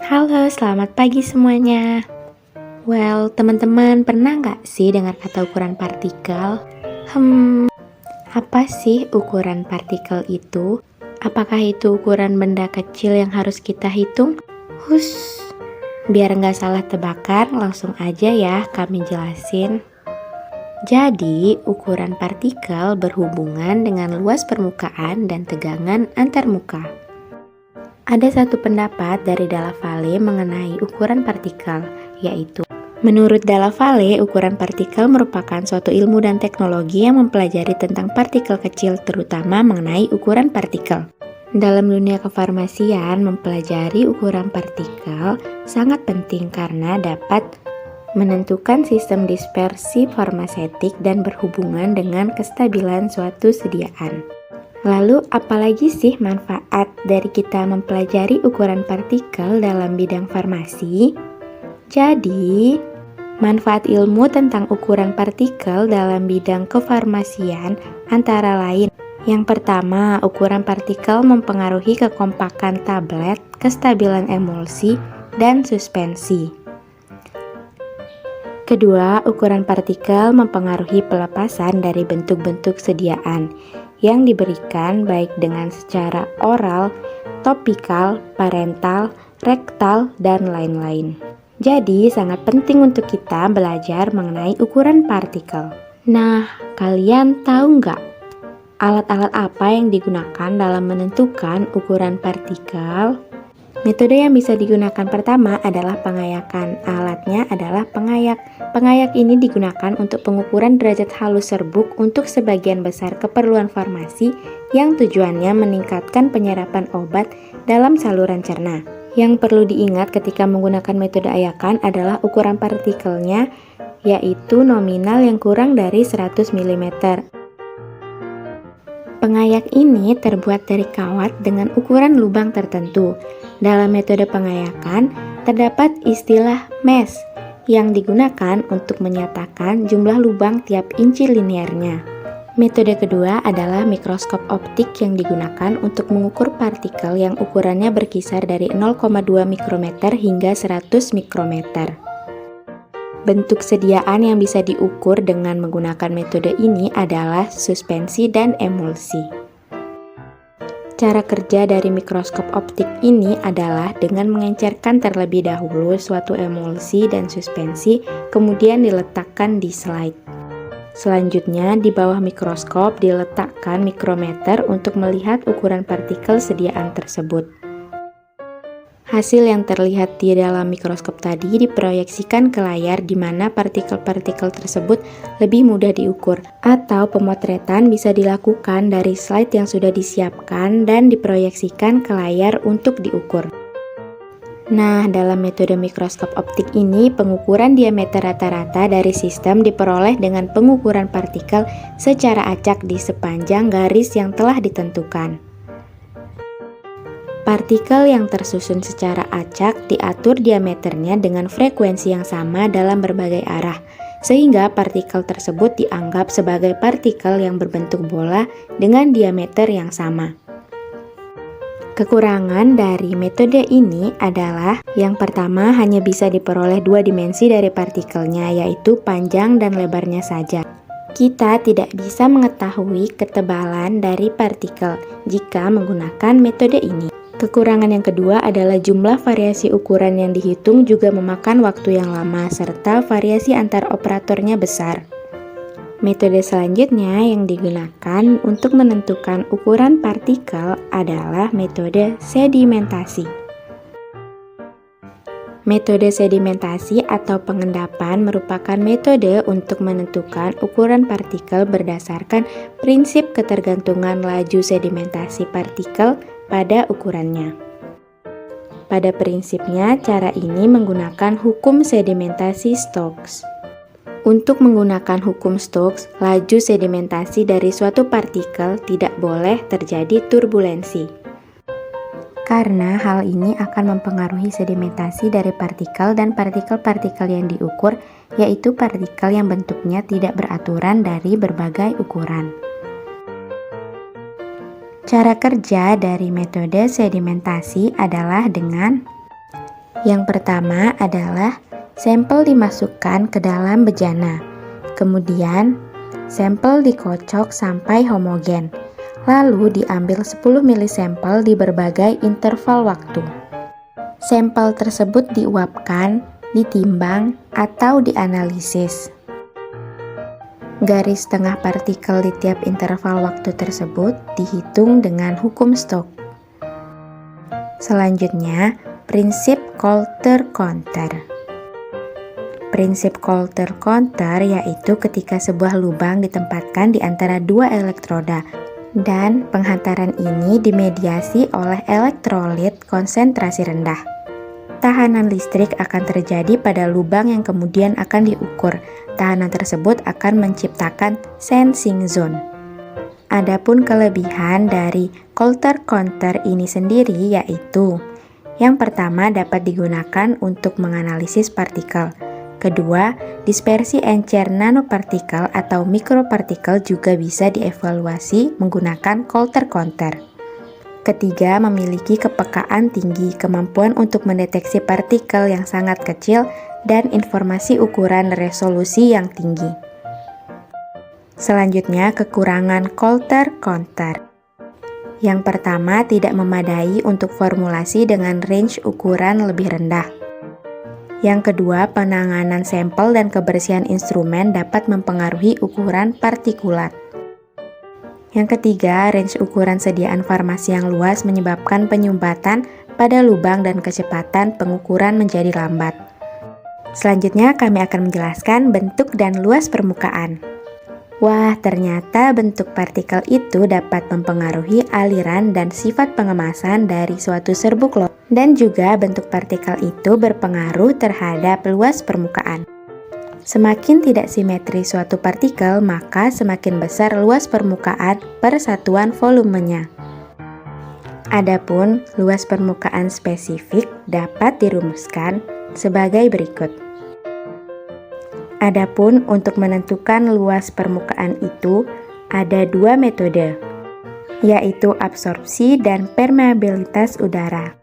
Halo, selamat pagi semuanya. Well, teman-teman pernah nggak sih dengar kata ukuran partikel? Apa sih ukuran partikel itu? Apakah itu ukuran benda kecil yang harus kita hitung? Hus, biar nggak salah tebakan, langsung aja ya kami jelasin. Jadi, ukuran partikel berhubungan dengan luas permukaan dan tegangan antarmuka. Ada satu pendapat dari Dalla Valle mengenai ukuran partikel, yaitu menurut Dalla Valle, ukuran partikel merupakan suatu ilmu dan teknologi yang mempelajari tentang partikel kecil, terutama mengenai ukuran partikel. Dalam dunia kefarmasian, mempelajari ukuran partikel sangat penting karena dapat menentukan sistem dispersi farmaseutik dan berhubungan dengan kestabilan suatu sediaan. Lalu, apalagi sih manfaat dari kita mempelajari ukuran partikel dalam bidang farmasi? Jadi, manfaat ilmu tentang ukuran partikel dalam bidang kefarmasian antara lain. Yang pertama, ukuran partikel mempengaruhi kekompakan tablet, kestabilan emulsi, dan suspensi. Kedua, ukuran partikel mempengaruhi pelepasan dari bentuk-bentuk sediaan yang diberikan baik dengan secara oral, topikal, parental, rektal, dan lain-lain. Jadi, sangat penting untuk kita belajar mengenai ukuran partikel. Nah, kalian tahu nggak alat-alat apa yang digunakan dalam menentukan ukuran partikel? Metode yang bisa digunakan pertama adalah pengayakan. Alatnya adalah pengayak. Pengayak ini digunakan untuk pengukuran derajat halus serbuk untuk sebagian besar keperluan farmasi yang tujuannya meningkatkan penyerapan obat dalam saluran cerna. Yang perlu diingat ketika menggunakan metode ayakan adalah ukuran partikelnya, yaitu nominal yang kurang dari 100 mm. Pengayak ini terbuat dari kawat dengan ukuran lubang tertentu. Dalam metode pengayakan, terdapat istilah mesh yang digunakan untuk menyatakan jumlah lubang tiap inci linearnya. Metode kedua adalah mikroskop optik yang digunakan untuk mengukur partikel yang ukurannya berkisar dari 0,2 mikrometer hingga 100 mikrometer. Bentuk sediaan yang bisa diukur dengan menggunakan metode ini adalah suspensi dan emulsi. Cara kerja dari mikroskop optik ini adalah dengan mengencerkan terlebih dahulu suatu emulsi dan suspensi, kemudian diletakkan di slide. Selanjutnya, di bawah mikroskop diletakkan mikrometer untuk melihat ukuran partikel sediaan tersebut. Hasil yang terlihat di dalam mikroskop tadi diproyeksikan ke layar di mana partikel-partikel tersebut lebih mudah diukur, atau pemotretan bisa dilakukan dari slide yang sudah disiapkan dan diproyeksikan ke layar untuk diukur. Nah, dalam metode mikroskop optik ini, pengukuran diameter rata-rata dari sistem diperoleh dengan pengukuran partikel secara acak di sepanjang garis yang telah ditentukan. Partikel yang tersusun secara acak diatur diameternya dengan frekuensi yang sama dalam berbagai arah, sehingga partikel tersebut dianggap sebagai partikel yang berbentuk bola dengan diameter yang sama. Kekurangan dari metode ini adalah yang pertama hanya bisa diperoleh dua dimensi dari partikelnya, yaitu panjang dan lebarnya saja. Kita tidak bisa mengetahui ketebalan dari partikel jika menggunakan metode ini. Kekurangan yang kedua adalah jumlah variasi ukuran yang dihitung juga memakan waktu yang lama serta variasi antar operatornya besar. Metode selanjutnya yang digunakan untuk menentukan ukuran partikel adalah metode sedimentasi. Metode sedimentasi atau pengendapan merupakan metode untuk menentukan ukuran partikel berdasarkan prinsip ketergantungan laju sedimentasi partikel pada ukurannya. Pada prinsipnya, cara ini menggunakan hukum sedimentasi Stokes. Untuk menggunakan hukum Stokes, laju sedimentasi dari suatu partikel tidak boleh terjadi turbulensi. Karena hal ini akan mempengaruhi sedimentasi dari partikel dan partikel-partikel yang diukur, yaitu partikel yang bentuknya tidak beraturan dari berbagai ukuran. Cara kerja dari metode sedimentasi adalah dengan Yang pertama adalah sampel dimasukkan ke dalam bejana. Kemudian, sampel dikocok sampai homogen. Lalu diambil 10 ml sampel di berbagai interval waktu. Sampel tersebut diuapkan, ditimbang, atau dianalisis. Garis tengah partikel di tiap interval waktu tersebut dihitung dengan hukum Stokes. Selanjutnya, prinsip Coulter-Counter. Prinsip Coulter-Counter yaitu ketika sebuah lubang ditempatkan di antara dua elektroda dan penghantaran ini dimediasi oleh elektrolit konsentrasi rendah. Tahanan listrik akan terjadi pada lubang yang kemudian akan diukur. Tahanan tersebut akan menciptakan sensing zone. Adapun kelebihan dari Coulter-Counter ini sendiri yaitu yang pertama dapat digunakan untuk menganalisis partikel. Kedua, dispersi encer nanopartikel atau mikropartikel juga bisa dievaluasi menggunakan Coulter-Counter. Ketiga, memiliki kepekaan tinggi, kemampuan untuk mendeteksi partikel yang sangat kecil dan informasi ukuran resolusi yang tinggi. Selanjutnya, kekurangan Coulter-Counter. Yang pertama, tidak memadai untuk formulasi dengan range ukuran lebih rendah. Yang kedua, penanganan sampel dan kebersihan instrumen dapat mempengaruhi ukuran partikulat. Yang ketiga, range ukuran sediaan farmasi yang luas menyebabkan penyumbatan pada lubang dan kecepatan pengukuran menjadi lambat. Selanjutnya, kami akan menjelaskan bentuk dan luas permukaan. Wah, ternyata bentuk partikel itu dapat mempengaruhi aliran dan sifat pengemasan dari suatu serbuk logam. Dan juga bentuk partikel itu berpengaruh terhadap luas permukaan. Semakin tidak simetri suatu partikel, maka semakin besar luas permukaan per satuan volumenya. Adapun luas permukaan spesifik dapat dirumuskan sebagai berikut. Adapun untuk menentukan luas permukaan itu ada dua metode, yaitu absorpsi dan permeabilitas udara.